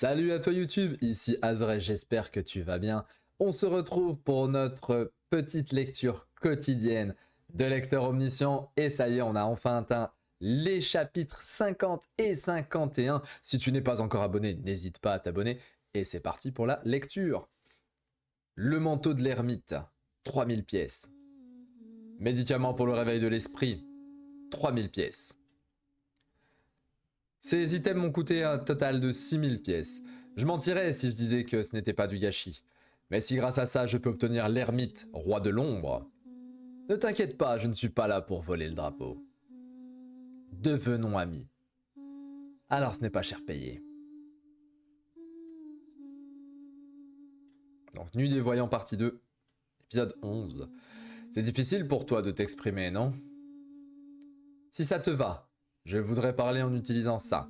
Salut à toi YouTube, ici Azray, j'espère que tu vas bien. On se retrouve pour notre petite lecture quotidienne de Lecteur Omniscient. Et ça y est, on a enfin atteint les chapitres 50 et 51. Si tu n'es pas encore abonné, n'hésite pas à t'abonner. Et c'est parti pour la lecture. Le manteau de l'ermite, 3000 pièces. Médicaments pour le réveil de l'esprit, 3000 pièces. Ces items m'ont coûté un total de 6000 pièces. Je mentirais si je disais que ce n'était pas du gâchis. Mais si grâce à ça je peux obtenir l'ermite, roi de l'ombre... Ne t'inquiète pas, je ne suis pas là pour voler le drapeau. Devenons amis. Alors ce n'est pas cher payé. Donc Nuit des Voyants partie 2, épisode 11. C'est difficile pour toi de t'exprimer, non? Si ça te va, je voudrais parler en utilisant ça.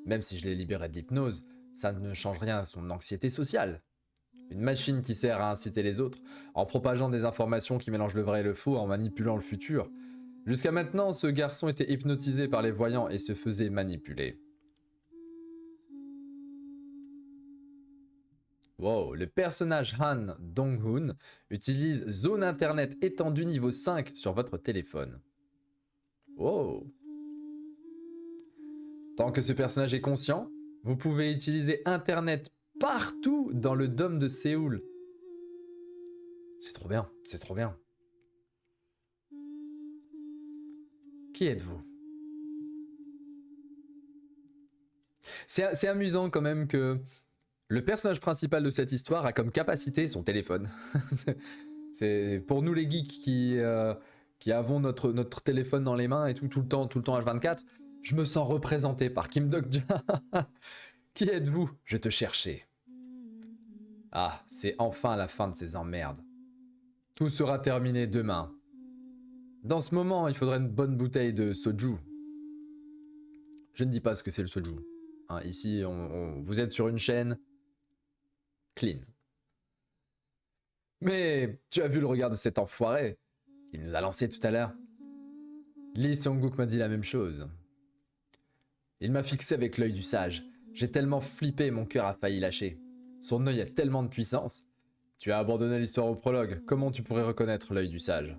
Même si je l'ai libéré de l'hypnose, ça ne change rien à son anxiété sociale. Une machine qui sert à inciter les autres, en propageant des informations qui mélangent le vrai et le faux, en manipulant le futur. Jusqu'à maintenant, ce garçon était hypnotisé par les voyants et se faisait manipuler. Wow, le personnage Han Dong-hoon utilise Zone Internet étendue niveau 5 sur votre téléphone. Wow. Tant que ce personnage est conscient, vous pouvez utiliser Internet partout dans le dôme de Séoul. C'est trop bien, c'est trop bien. Qui êtes-vous? C'est amusant quand même que le personnage principal de cette histoire a comme capacité son téléphone. C'est pour nous les geeks qui avons notre téléphone dans les mains et tout le temps H24, je me sens représenté par Kim Dok-ja. Qui êtes-vous? Je te cherchais. Ah, c'est enfin la fin de ces emmerdes. Tout sera terminé demain. Dans ce moment, il faudrait une bonne bouteille de soju. Je ne dis pas ce que c'est le soju. Hein, ici, vous êtes sur une chaîne clean. Mais tu as vu le regard de cet enfoiré qu'il nous a lancé tout à l'heure? Lee Seong-guk m'a dit la même chose. Il m'a fixé avec l'œil du sage. J'ai tellement flippé, mon cœur a failli lâcher. Son œil a tellement de puissance. Tu as abandonné l'histoire au prologue. Comment tu pourrais reconnaître l'œil du sage?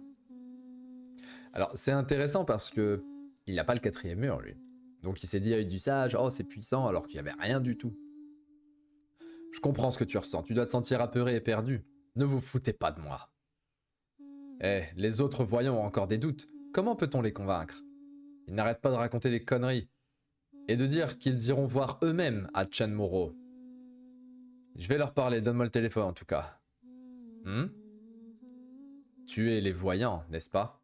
Alors, c'est intéressant parce que il n'a pas le quatrième mur, lui. Donc il s'est dit œil du sage, oh c'est puissant, alors qu'il n'y avait rien du tout. Je comprends ce que tu ressens, tu dois te sentir apeuré et perdu. Ne vous foutez pas de moi. Eh, les autres voyants ont encore des doutes. Comment peut-on les convaincre? Ils n'arrêtent pas de raconter des conneries. Et de dire qu'ils iront voir eux-mêmes à Chen Moro. Je vais leur parler, donne-moi le téléphone en tout cas. Tuer les voyants, n'est-ce pas?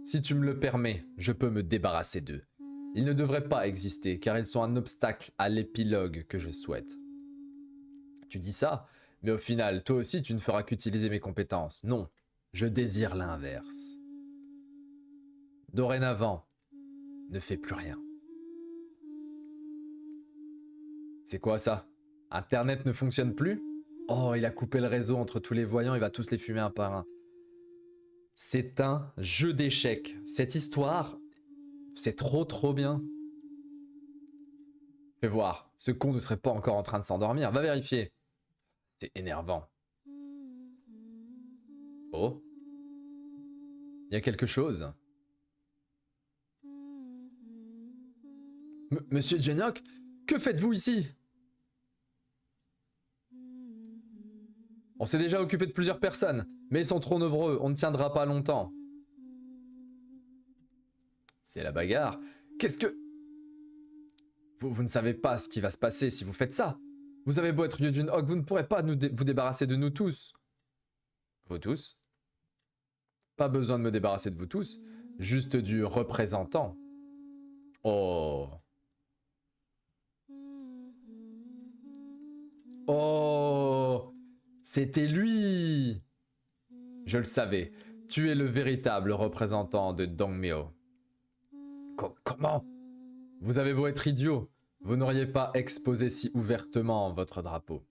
Si tu me le permets, je peux me débarrasser d'eux. Ils ne devraient pas exister, car ils sont un obstacle à l'épilogue que je souhaite. Tu dis ça, mais au final, toi aussi tu ne feras qu'utiliser mes compétences. Non, je désire l'inverse. Dorénavant, ne fais plus rien. C'est quoi ça? Internet ne fonctionne plus? Oh, il a coupé le réseau entre tous les voyants, il va tous les fumer un par un. C'est un jeu d'échecs. Cette histoire, c'est trop bien. Fais voir, ce con ne serait pas encore en train de s'endormir. Va vérifier. C'est énervant. Oh. Il y a quelque chose. Monsieur Jenoch, que faites-vous ici? On s'est déjà occupé de plusieurs personnes, mais ils sont trop nombreux, on ne tiendra pas longtemps. C'est la bagarre. Qu'est-ce que... Vous ne savez pas ce qui va se passer si vous faites ça. Vous avez beau être Yudun Hog, vous ne pourrez pas vous débarrasser de nous tous. Vous tous? Pas besoin de me débarrasser de vous tous, juste du représentant. Oh. Oh. C'était lui. Je le savais. Tu es le véritable représentant de Dongmyo. Comment? Vous avez beau être idiot, vous n'auriez pas exposé si ouvertement votre drapeau.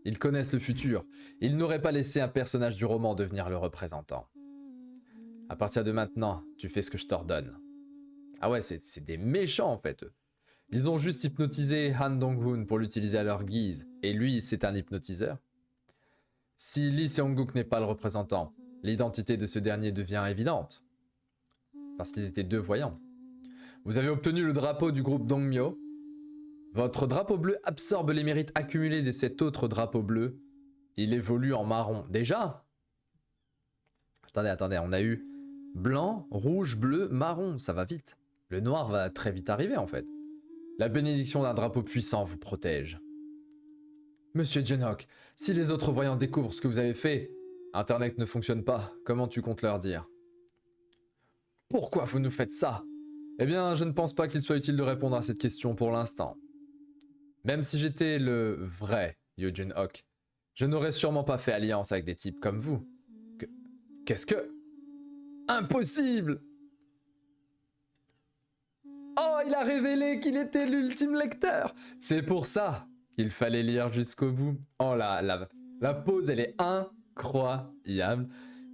Ils connaissent le futur. Ils n'auraient pas laissé un personnage du roman devenir le représentant. À partir de maintenant, tu fais ce que je t'ordonne. Ah ouais, c'est des méchants en fait. Ils ont juste hypnotisé Han Dong-hoon pour l'utiliser à leur guise, et lui, c'est un hypnotiseur. Si Lee Seong-guk n'est pas le représentant, l'identité de ce dernier devient évidente. Parce qu'ils étaient deux voyants. Vous avez obtenu le drapeau du groupe Dongmyo. Votre drapeau bleu absorbe les mérites accumulés de cet autre drapeau bleu. Il évolue en marron. Déjà? Attendez, on a eu blanc, rouge, bleu, marron. Ça va vite. Le noir va très vite arriver en fait. La bénédiction d'un drapeau puissant vous protège. Monsieur Junhok, si les autres voyants découvrent ce que vous avez fait, Internet ne fonctionne pas. Comment tu comptes leur dire? Pourquoi vous nous faites ça? Eh bien, je ne pense pas qu'il soit utile de répondre à cette question pour l'instant. Même si j'étais le vrai Yoo Jun-ok, je n'aurais sûrement pas fait alliance avec des types comme vous. Qu'est-ce que... Impossible! Oh, il a révélé qu'il était l'ultime lecteur! C'est pour ça qu'il fallait lire jusqu'au bout. Oh la pause, elle est incroyable.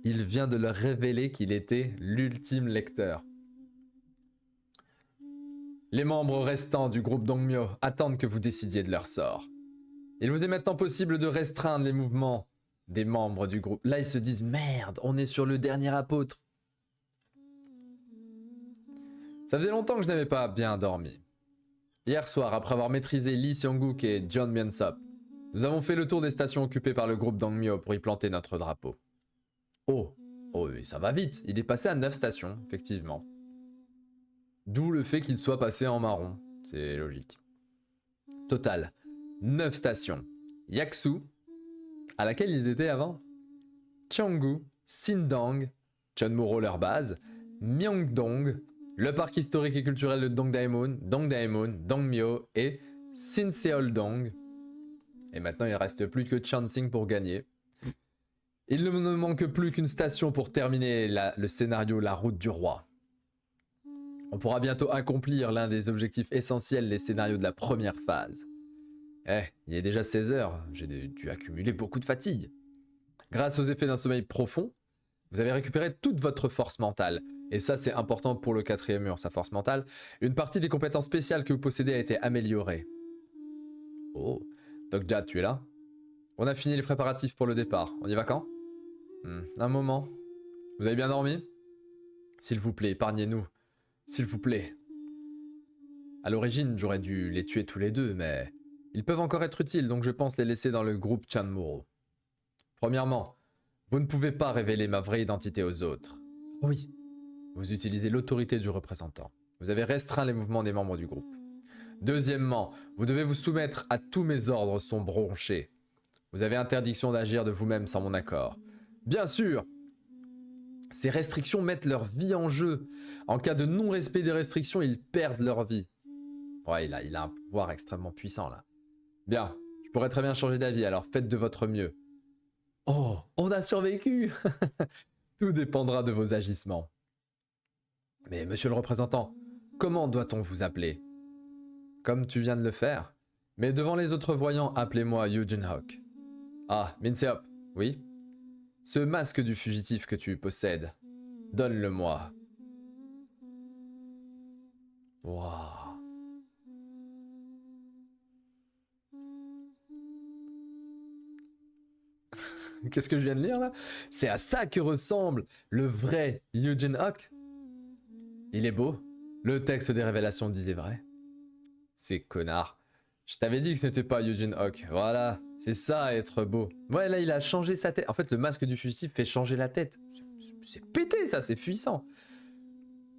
Il vient de leur révéler qu'il était l'ultime lecteur. Les membres restants du groupe Dongmyo attendent que vous décidiez de leur sort. Il vous est maintenant possible de restreindre les mouvements des membres du groupe. Là, ils se disent « Merde, on est sur le dernier apôtre !» Ça faisait longtemps que je n'avais pas bien dormi. Hier soir, après avoir maîtrisé Lee Seong-guk et John Myeon-sop, nous avons fait le tour des stations occupées par le groupe Dongmyo pour y planter notre drapeau. Oh oui, ça va vite. Il est passé à 9 stations, effectivement. D'où le fait qu'il soit passé en marron. C'est logique. Total, 9 stations. Yaksu, à laquelle ils étaient avant. Cheonggu, Sindang, Chonmuro leur base, Myeongdong, le parc historique et culturel de Dongdaemun, Dongmyo et Sinseoldong. Et maintenant, il ne reste plus que Chansing pour gagner. Il ne me manque plus qu'une station pour terminer le scénario La Route du Roi. On pourra bientôt accomplir l'un des objectifs essentiels des scénarios de la première phase. Il est déjà 16 heures, j'ai dû accumuler beaucoup de fatigue. Grâce aux effets d'un sommeil profond, vous avez récupéré toute votre force mentale. Et ça, c'est important pour le 4e mur, sa force mentale. Une partie des compétences spéciales que vous possédez a été améliorée. Oh, Doc Jad, tu es là? On a fini les préparatifs pour le départ. On y va quand? Un moment. Vous avez bien dormi? S'il vous plaît, épargnez-nous. S'il vous plaît. À l'origine, j'aurais dû les tuer tous les deux, mais... Ils peuvent encore être utiles, donc je pense les laisser dans le groupe Chanmuro. Premièrement, vous ne pouvez pas révéler ma vraie identité aux autres. Oui. Vous utilisez l'autorité du représentant. Vous avez restreint les mouvements des membres du groupe. Deuxièmement, vous devez vous soumettre à tous mes ordres sont bronchés. Vous avez interdiction d'agir de vous-même sans mon accord. Bien sûr! Ces restrictions mettent leur vie en jeu. En cas de non-respect des restrictions, ils perdent leur vie. Ouais, il a un pouvoir extrêmement puissant là. Bien, je pourrais très bien changer d'avis, alors faites de votre mieux. Oh, on a survécu! Tout dépendra de vos agissements. Mais monsieur le représentant, comment doit-on vous appeler? Comme tu viens de le faire. Mais devant les autres voyants, appelez-moi Yoo Jun-ok. Ah, Min-seop, oui? Ce masque du fugitif que tu possèdes, donne-le-moi. Waouh. Qu'est-ce que je viens de lire là? C'est à ça que ressemble le vrai Yoo Jun-ok. Il est beau. Le texte des révélations disait vrai. C'est connard. Je t'avais dit que ce n'était pas Yoo Jun-ok. Voilà, c'est ça être beau. Ouais, là il a changé sa tête. En fait, le masque du fugitif fait changer la tête. C'est pété ça, c'est puissant.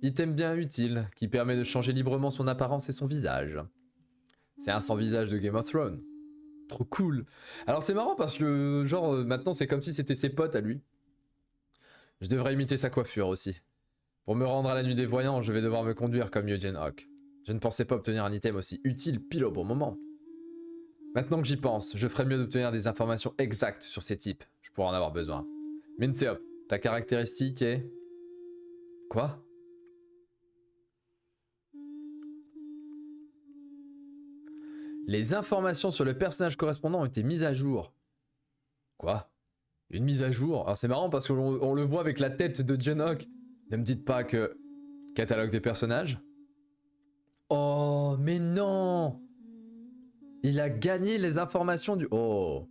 Item bien utile, qui permet de changer librement son apparence et son visage. C'est un sans-visage de Game of Thrones. Trop cool. Alors c'est marrant parce que, genre, maintenant c'est comme si c'était ses potes à lui. Je devrais imiter sa coiffure aussi. Pour me rendre à la nuit des voyants, je vais devoir me conduire comme Yoo Jun-ok. Je ne pensais pas obtenir un item aussi utile pile au bon moment. Maintenant que j'y pense, je ferais mieux d'obtenir des informations exactes sur ces types. Je pourrais en avoir besoin. Min-seop, ta caractéristique est... Quoi? Les informations sur le personnage correspondant ont été mises à jour. Quoi? Une mise à jour? Alors c'est marrant parce qu'on le voit avec la tête de Jun-ok. Ne me dites pas que... Catalogue des personnages? Oh Oh, mais non! Il a gagné les informations du... Oh!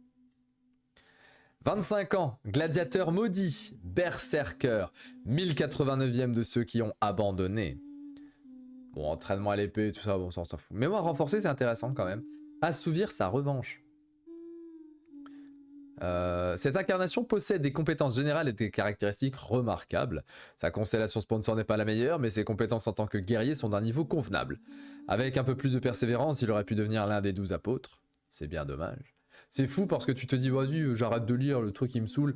25 ans, gladiateur maudit, berserker, 1089e de ceux qui ont abandonné. Bon, entraînement à l'épée, tout ça, bon, ça, on s'en fout. Mémoire renforcée, c'est intéressant quand même. Assouvir sa revanche. Cette incarnation possède des compétences générales et des caractéristiques remarquables. Sa constellation sponsor n'est pas la meilleure, mais ses compétences en tant que guerrier sont d'un niveau convenable. Avec un peu plus de persévérance, il aurait pu devenir l'un des 12 apôtres. C'est bien dommage. C'est fou parce que tu te dis, vas-y, j'arrête de lire, le truc il me saoule.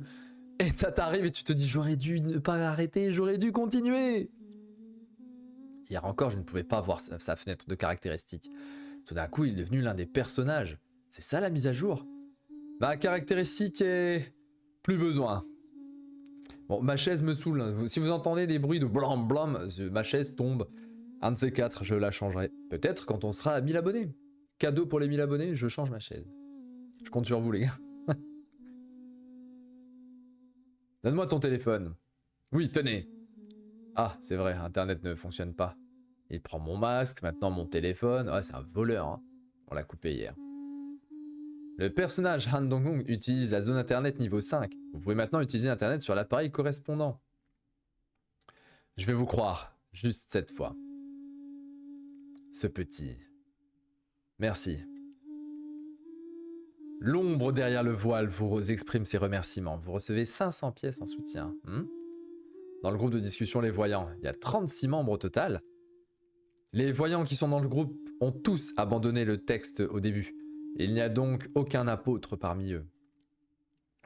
Et ça t'arrive et tu te dis, j'aurais dû ne pas arrêter, j'aurais dû continuer. Hier encore, je ne pouvais pas voir sa fenêtre de caractéristiques. Tout d'un coup, il est devenu l'un des personnages. C'est ça la mise à jour? Ma caractéristique est... plus besoin. Bon, ma chaise me saoule. Si vous entendez des bruits de blam blam, ma chaise tombe. Un de ces quatre, je la changerai. Peut-être quand on sera à 1000 abonnés. Cadeau pour les 1000 abonnés, je change ma chaise. Je compte sur vous, les gars. Donne-moi ton téléphone. Oui, tenez. Ah, c'est vrai, Internet ne fonctionne pas. Il prend mon masque, maintenant mon téléphone. Ah, c'est un voleur, hein. On l'a coupé hier. Le personnage Han Dong-hong utilise la zone Internet niveau 5. Vous pouvez maintenant utiliser Internet sur l'appareil correspondant. Je vais vous croire, juste cette fois. Ce petit. Merci. L'ombre derrière le voile vous exprime ses remerciements. Vous recevez 500 pièces en soutien. Dans le groupe de discussion Les Voyants, il y a 36 membres au total. Les voyants qui sont dans le groupe ont tous abandonné le texte au début. Il n'y a donc aucun apôtre parmi eux.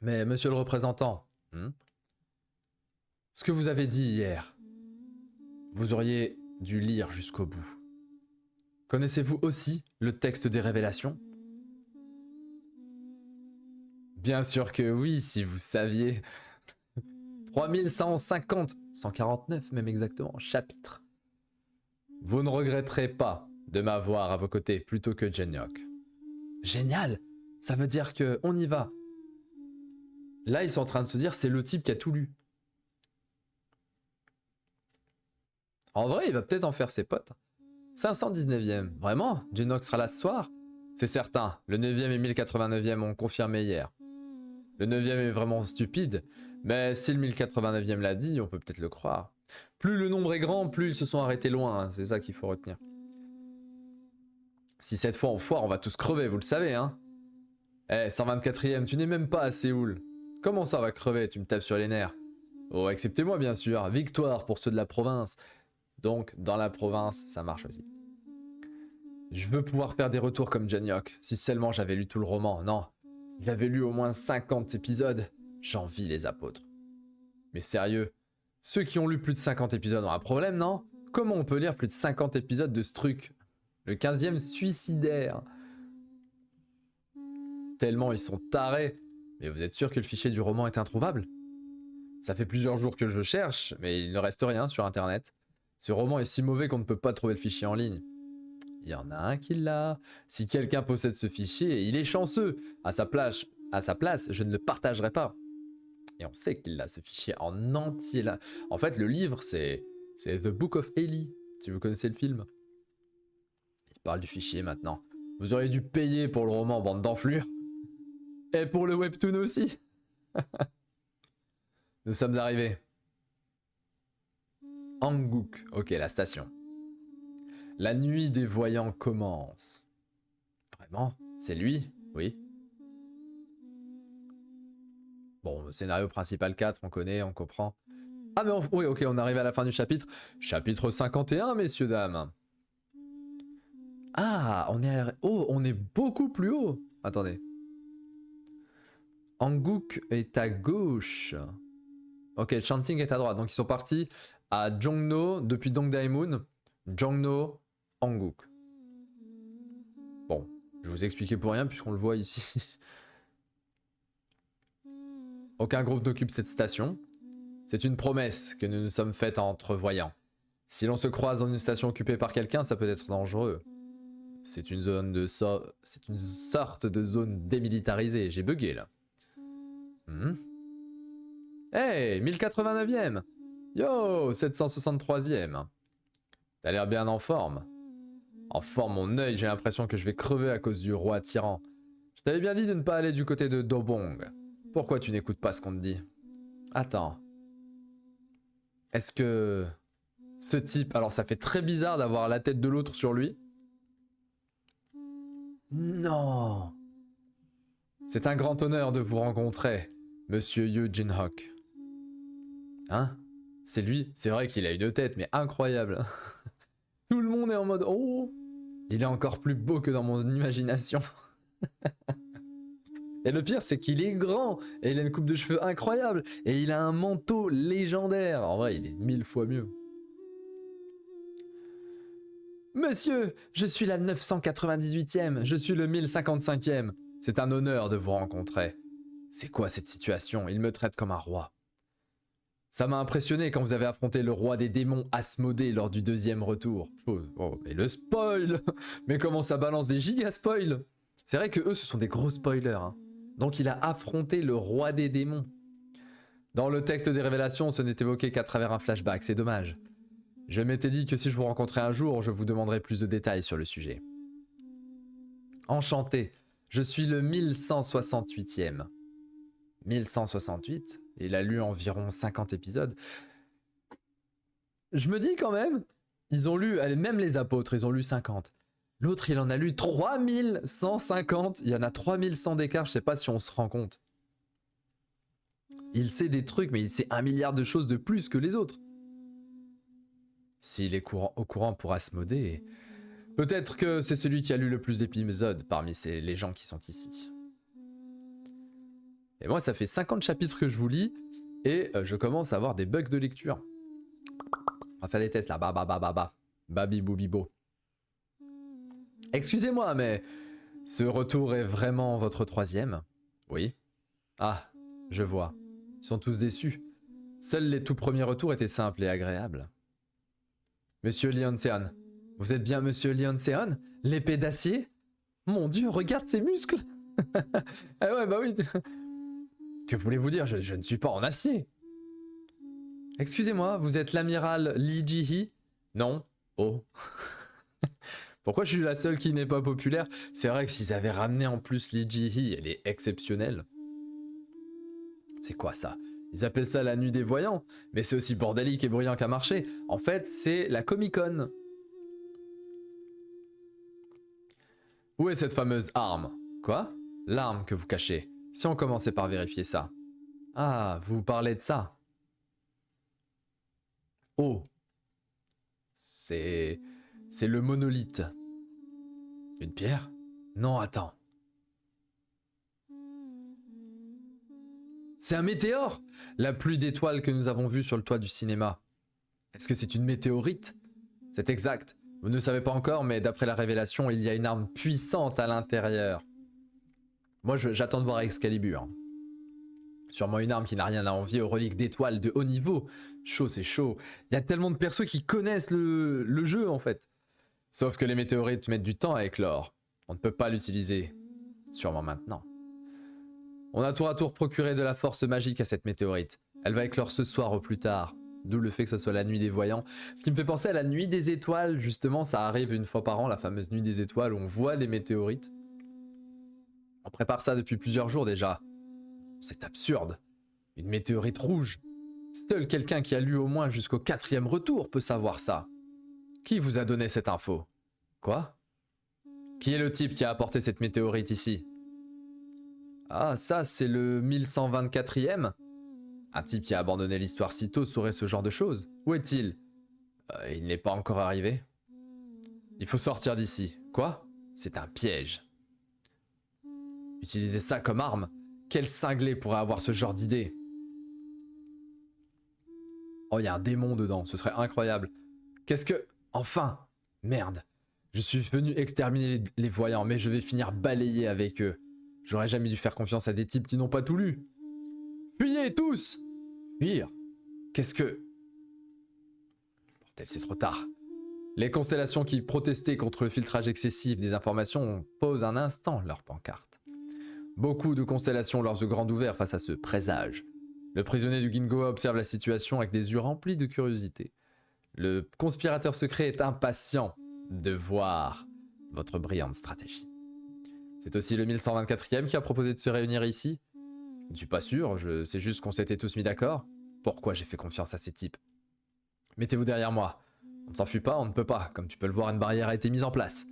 Mais monsieur le représentant, ce que vous avez dit hier, vous auriez dû lire jusqu'au bout. Connaissez-vous aussi le texte des révélations? Bien sûr que oui, si vous saviez. 3150, 149 même exactement, chapitres. Vous ne regretterez pas de m'avoir à vos côtés plutôt que Genyok. Génial! Ça veut dire que on y va. Là, ils sont en train de se dire, c'est le type qui a tout lu. En vrai, il va peut-être en faire ses potes. 519e. Vraiment? Genyok sera là ce soir? C'est certain. Le 9e et 1089e ont confirmé hier. Le 9e est vraiment stupide, mais si le 1089e l'a dit, on peut peut-être le croire. Plus le nombre est grand, plus ils se sont arrêtés loin, hein. C'est ça qu'il faut retenir. Si cette fois on foire, on va tous crever, vous le savez, hein. Eh, 124e, tu n'es même pas à Séoul. Comment ça va crever? Tu me tapes sur les nerfs. Oh, acceptez-moi bien sûr. Victoire pour ceux de la province. Donc, dans la province, ça marche aussi. Je veux pouvoir faire des retours comme Genyok. Si seulement j'avais lu tout le roman. Non, si j'avais lu au moins 50 épisodes. J'envie les apôtres. Mais sérieux, ceux qui ont lu plus de 50 épisodes ont un problème, non? Comment on peut lire plus de 50 épisodes de ce truc? Le 15e suicidaire. Tellement ils sont tarés. Mais vous êtes sûr que le fichier du roman est introuvable? Ça fait plusieurs jours que je cherche, mais il ne reste rien sur internet. Ce roman est si mauvais qu'on ne peut pas trouver le fichier en ligne. Il y en a un qui l'a. Si quelqu'un possède ce fichier, il est chanceux. À sa place, je ne le partagerai pas. Et on sait qu'il a ce fichier en entier là. En fait, le livre, c'est The Book of Eli, si vous connaissez le film. Il parle du fichier maintenant. Vous auriez dû payer pour le roman, bande d'enflures. Et pour le webtoon aussi. Nous sommes arrivés. Hanguk, ok, la station. La nuit des voyants commence. Vraiment? C'est lui? Oui. Bon, scénario principal 4, on connaît, on comprend. Ah mais oui, ok, on arrive à la fin du chapitre. Chapitre 51, messieurs, dames. Ah, on est beaucoup plus haut. Attendez. Hanguk est à gauche. Ok, Chansing est à droite. Donc ils sont partis à Jongno depuis Dongdaemun. Jongno, Hanguk. Bon, je vais vous expliquer pour rien puisqu'on le voit ici. Aucun groupe n'occupe cette station. C'est une promesse que nous nous sommes faites entre voyants. Si l'on se croise dans une station occupée par quelqu'un, ça peut être dangereux. C'est une c'est une sorte de zone démilitarisée. J'ai bugué là. Hey, 1089e. Yo, 763e. T'as l'air bien en forme. Enfin, mon œil, j'ai l'impression que je vais crever à cause du roi tyran. Je t'avais bien dit de ne pas aller du côté de Dobong. Pourquoi tu n'écoutes pas ce qu'on te dit? Attends. Est-ce que ce type... Alors, ça fait très bizarre d'avoir la tête de l'autre sur lui. Non. C'est un grand honneur de vous rencontrer, monsieur Yu Jin-hock. Hein? C'est lui? C'est vrai qu'il a une tête, mais incroyable. Tout le monde est en mode... Oh! Il est encore plus beau que dans mon imagination. Et le pire, c'est qu'il est grand, et il a une coupe de cheveux incroyable, et il a un manteau légendaire. En vrai, il est 1000 fois mieux. Monsieur, je suis la 998e, je suis le 1055e. C'est un honneur de vous rencontrer. C'est quoi cette situation? Il me traite comme un roi. Ça m'a impressionné quand vous avez affronté le roi des démons Asmodée lors du 2e retour. Oh, mais le spoil! Mais comment ça balance des giga spoils? C'est vrai que eux, ce sont des gros spoilers. Hein. Donc il a affronté le roi des démons. Dans le texte des révélations, ce n'est évoqué qu'à travers un flashback, c'est dommage. Je m'étais dit que si je vous rencontrais un jour, je vous demanderais plus de détails sur le sujet. Enchanté, je suis le 1168e. 1168? Il a lu environ 50 épisodes. Je me dis quand même, ils ont lu, même les apôtres, ils ont lu 50. L'autre, il en a lu 3150. Il y en a 3100 d'écart, je sais pas si on se rend compte. Il sait des trucs, mais il sait 1 milliard de choses de plus que les autres. S'il est au courant pour Asmodée, peut-être que c'est celui qui a lu le plus d'épisodes parmi les gens qui sont ici. Et moi, ça fait 50 chapitres que je vous lis, et je commence à avoir des bugs de lecture. On va faire des tests là, babi boubibo. Excusez-moi, mais ce retour est vraiment votre 3e? Oui. Ah, je vois. Ils sont tous déçus. Seuls les tout premiers retours étaient simples et agréables. Monsieur Leoncean, vous êtes bien Monsieur Leoncean? L'épée d'acier? Mon Dieu, regarde ses muscles. Ah ouais, bah oui. Que voulez-vous dire? Je ne suis pas en acier. Excusez-moi, vous êtes l'amiral Lee Ji-hee? Non. Oh. Pourquoi je suis la seule qui n'est pas populaire? C'est vrai que s'ils avaient ramené en plus Lee Ji-hee, elle est exceptionnelle. C'est quoi ça? Ils appellent ça la nuit des voyants, mais c'est aussi bordélique et bruyant qu'un marché. En fait, c'est la Comic-Con. Où est cette fameuse arme? Quoi? L'arme que vous cachez. Si on commençait par vérifier ça. Ah, vous parlez de ça. Oh. C'est le monolithe. Une pierre? Non, attends. C'est un météore! La pluie d'étoiles que nous avons vue sur le toit du cinéma. Est-ce que c'est une météorite? C'est exact. Vous ne le savez pas encore, mais d'après la révélation, il y a une arme puissante à l'intérieur. Moi, j'attends de voir Excalibur. Sûrement une arme qui n'a rien à envier aux reliques d'étoiles de haut niveau. Chaud, c'est chaud. Il y a tellement de persos qui connaissent le jeu, en fait. Sauf que les météorites mettent du temps à éclore. On ne peut pas l'utiliser. Sûrement maintenant. On a tour à tour procuré de la force magique à cette météorite. Elle va éclore ce soir au plus tard. D'où le fait que ça soit la nuit des voyants. Ce qui me fait penser à la nuit des étoiles. Justement, ça arrive une fois par an, la fameuse nuit des étoiles, où on voit les météorites. On prépare ça depuis plusieurs jours déjà. C'est absurde. Une météorite rouge. Seul quelqu'un qui a lu au moins jusqu'au 4e retour peut savoir ça. Qui vous a donné cette info? Quoi? Qui est le type qui a apporté cette météorite ici? Ah, ça, c'est le 1124e? Un type qui a abandonné l'histoire si tôt saurait ce genre de choses. Où est-il? Il n'est pas encore arrivé. Il faut sortir d'ici. Quoi? C'est un piège. Utiliser ça comme arme? Quel cinglé pourrait avoir ce genre d'idée? Oh, il y a un démon dedans, ce serait incroyable. Qu'est-ce que... Enfin! Merde. Je suis venu exterminer les voyants, mais je vais finir balayé avec eux. J'aurais jamais dû faire confiance à des types qui n'ont pas tout lu. Fuyez tous! Fuir? Qu'est-ce que... Bordel, c'est trop tard. Les constellations qui protestaient contre le filtrage excessif des informations posent un instant leur pancarte. Beaucoup de constellations leurs yeux grands ouverts face à ce présage. Le prisonnier du Gingoa observe la situation avec des yeux remplis de curiosité. Le conspirateur secret est impatient de voir votre brillante stratégie. C'est aussi le 1124e qui a proposé de se réunir ici. Je ne suis pas sûr, c'est juste qu'on s'était tous mis d'accord. Pourquoi j'ai fait confiance à ces types? Mettez-vous derrière moi. On ne s'enfuit pas, on ne peut pas. Comme tu peux le voir, une barrière a été mise en place.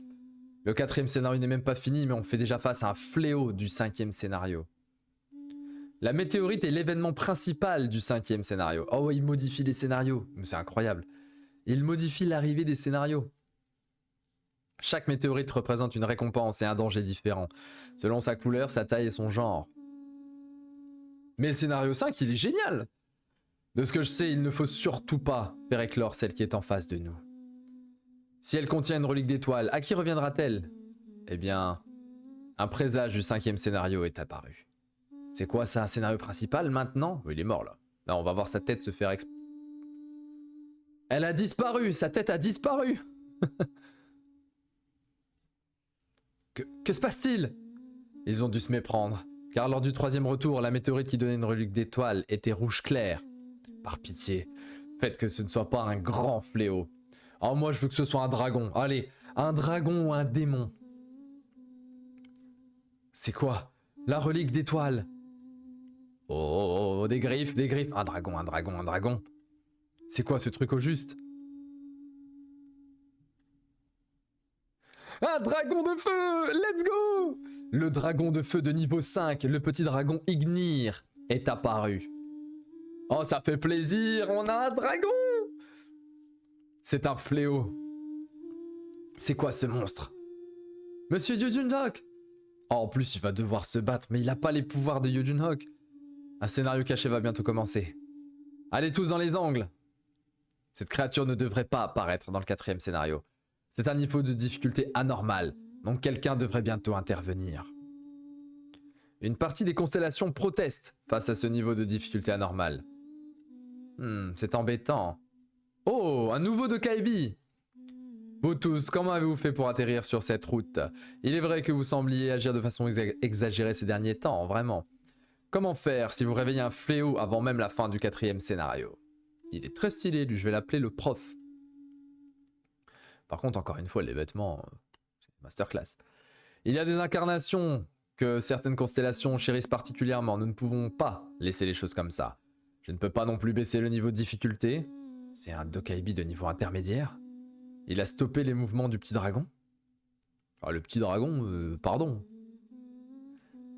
Le 4e scénario n'est même pas fini, mais on fait déjà face à un fléau du 5e scénario. La météorite est l'événement principal du 5e scénario. Oh, il modifie les scénarios. C'est incroyable. Il modifie l'arrivée des scénarios. Chaque météorite représente une récompense et un danger différent, selon sa couleur, sa taille et son genre. Mais le scénario 5, il est génial! De ce que je sais, il ne faut surtout pas faire éclore celle qui est en face de nous. Si elle contient une relique d'étoile, à qui reviendra-t-elle? Eh bien, un présage du 5e scénario est apparu. C'est quoi ça, un scénario principal maintenant? Il est mort là. Là, on va voir sa tête se faire Elle a disparu! Sa tête a disparu! Que se passe-t-il? Ils ont dû se méprendre, car lors du 3e retour, la météorite qui donnait une relique d'étoile était rouge clair. Par pitié, faites que ce ne soit pas un grand fléau. Oh, moi je veux que ce soit un dragon. Allez, un dragon ou un démon. C'est quoi? La relique d'étoile. Oh, des griffes, des griffes. Un dragon, un dragon, un dragon. C'est quoi ce truc au juste? Un dragon de feu! Let's go! Le dragon de feu de niveau 5, le petit dragon Ignir, est apparu. Oh, ça fait plaisir, on a un dragon! C'est un fléau. C'est quoi ce monstre? Monsieur Yujunhok! Oh, en plus, il va devoir se battre, mais il n'a pas les pouvoirs de Yujunhok. Un scénario caché va bientôt commencer. Allez tous dans les angles! Cette créature ne devrait pas apparaître dans le 4e scénario. C'est un niveau de difficulté anormal, donc quelqu'un devrait bientôt intervenir. Une partie des constellations proteste face à ce niveau de difficulté anormal. C'est embêtant. Oh, un nouveau Dokaibi! Vous tous, comment avez-vous fait pour atterrir sur cette route? Il est vrai que vous sembliez agir de façon exagérée ces derniers temps, vraiment. Comment faire si vous réveillez un fléau avant même la fin du 4e scénario? Il est très stylé, lui, je vais l'appeler le prof. Par contre, encore une fois, les vêtements, c'est masterclass. Il y a des incarnations que certaines constellations chérissent particulièrement. Nous ne pouvons pas laisser les choses comme ça. Je ne peux pas non plus baisser le niveau de difficulté. C'est un Dokaibi de niveau intermédiaire. Il a stoppé les mouvements du petit dragon. Ah, le petit dragon, pardon.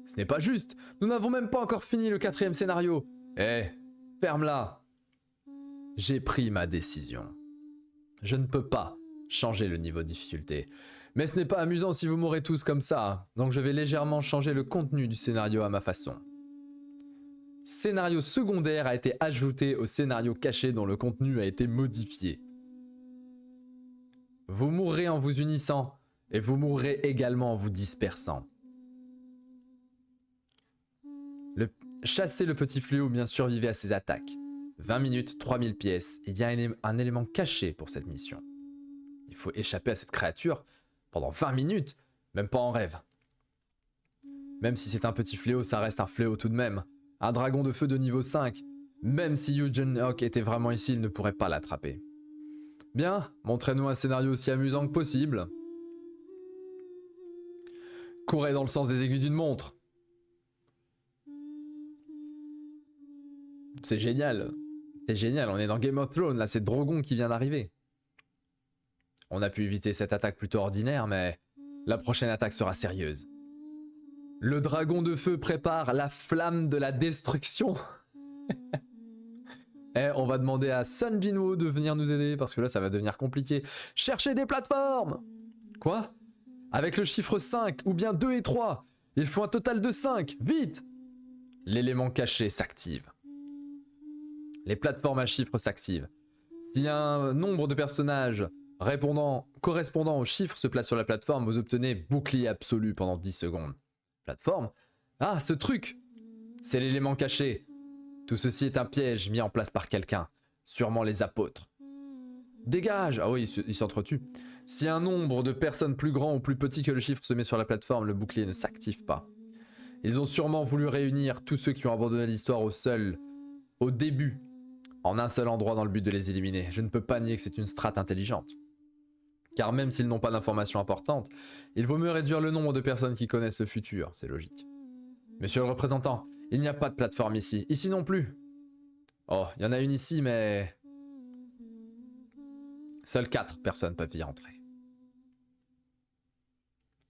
Ce n'est pas juste. Nous n'avons même pas encore fini le 4e scénario. Eh, ferme-la. J'ai pris ma décision. Je ne peux pas changer le niveau de difficulté. Mais ce n'est pas amusant si vous mourrez tous comme ça, donc je vais légèrement changer le contenu du scénario à ma façon. Scénario secondaire a été ajouté au scénario caché dont le contenu a été modifié. Vous mourrez en vous unissant, et vous mourrez également en vous dispersant. Chassez le petit fléau ou bien survivez à ses attaques. 20 minutes, 3000 pièces. Il y a un élément caché pour cette mission. Il faut échapper à cette créature pendant 20 minutes, même pas en rêve. Même si c'est un petit fléau, ça reste un fléau tout de même. Un dragon de feu de niveau 5. Même si Yujunhok était vraiment ici, il ne pourrait pas l'attraper. Bien, montrez-nous un scénario aussi amusant que possible. Courez dans le sens des aiguilles d'une montre. C'est génial. C'est génial, on est dans Game of Thrones, là c'est Drogon qui vient d'arriver. On a pu éviter cette attaque plutôt ordinaire, mais la prochaine attaque sera sérieuse. Le dragon de feu prépare la flamme de la destruction. Et on va demander à Sun Jinwoo de venir nous aider, parce que là ça va devenir compliqué. Cherchez des plateformes! Quoi? Avec le chiffre 5, ou bien 2 et 3. Il faut un total de 5, vite! L'élément caché s'active. Les plateformes à chiffres s'activent. Si un nombre de personnages correspondant au chiffre se place sur la plateforme, vous obtenez bouclier absolu pendant 10 secondes. Plateforme? Ah, ce truc! C'est l'élément caché. Tout ceci est un piège mis en place par quelqu'un. Sûrement les apôtres. Dégage! Ah oui, ils s'entretuent. Si un nombre de personnes plus grand ou plus petit que le chiffre se met sur la plateforme, le bouclier ne s'active pas. Ils ont sûrement voulu réunir tous ceux qui ont abandonné l'histoire au début, en un seul endroit dans le but de les éliminer. Je ne peux pas nier que c'est une strate intelligente. Car même s'ils n'ont pas d'informations importantes, il vaut mieux réduire le nombre de personnes qui connaissent le futur, c'est logique. Monsieur le représentant, il n'y a pas de plateforme ici. Ici non plus. Oh, il y en a une ici, mais... Seules 4 personnes peuvent y entrer.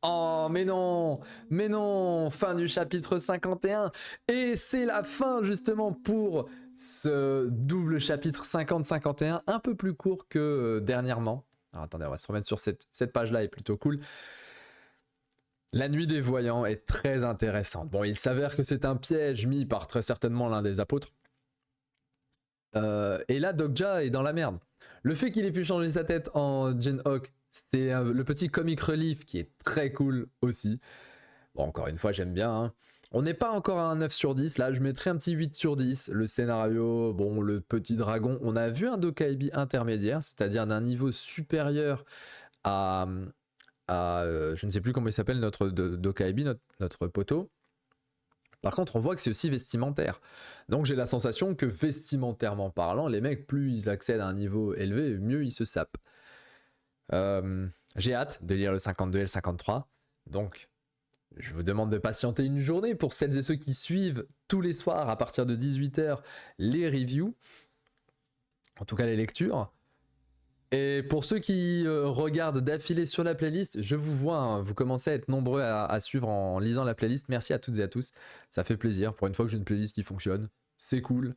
Oh, mais non! Mais non! Fin du chapitre 51. Et c'est la fin, justement, pour ce double chapitre 50-51, un peu plus court que dernièrement. Alors, attendez, on va se remettre sur cette page-là, est plutôt cool. La nuit des voyants est très intéressante. Bon, il s'avère que c'est un piège mis par très certainement l'un des apôtres. Et là, Dokja est dans la merde. Le fait qu'il ait pu changer sa tête en Genhawk, c'est le petit comic relief qui est très cool aussi. Bon, encore une fois, j'aime bien. Hein. On n'est pas encore à un 9 sur 10. Là, je mettrais un petit 8 sur 10. Le scénario, bon, le petit dragon. On a vu un Dokaibi intermédiaire, c'est-à-dire d'un niveau supérieur à je ne sais plus comment il s'appelle, notre Dokaibi, notre poteau. Par contre, on voit que c'est aussi vestimentaire. Donc j'ai la sensation que vestimentairement parlant, les mecs, plus ils accèdent à un niveau élevé, mieux ils se sapent. J'ai hâte de lire le 52 et le 53. Donc, je vous demande de patienter une journée pour celles et ceux qui suivent tous les soirs à partir de 18 h les reviews. En tout cas, les lectures. Et pour ceux qui regardent d'affilée sur la playlist, je vous vois, hein, vous commencez à être nombreux à suivre en lisant la playlist. Merci à toutes et à tous, ça fait plaisir. Pour une fois que j'ai une playlist qui fonctionne, c'est cool.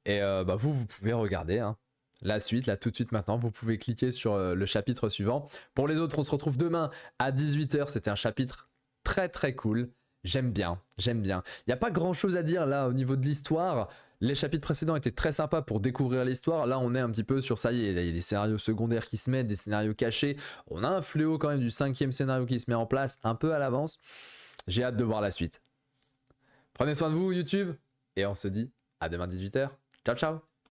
Et bah vous pouvez regarder hein, la suite, là tout de suite maintenant. Vous pouvez cliquer sur le chapitre suivant. Pour les autres, on se retrouve demain à 18 h. C'était un chapitre très très cool. J'aime bien, j'aime bien. Il n'y a pas grand chose à dire là au niveau de l'histoire. Les chapitres précédents étaient très sympas pour découvrir l'histoire. Là, on est un petit peu sur ça y est. Il y a des scénarios secondaires qui se mettent, des scénarios cachés. On a un fléau quand même du 5e scénario qui se met en place un peu à l'avance. J'ai hâte de voir la suite. Prenez soin de vous, YouTube. Et on se dit à demain 18 h. Ciao, ciao.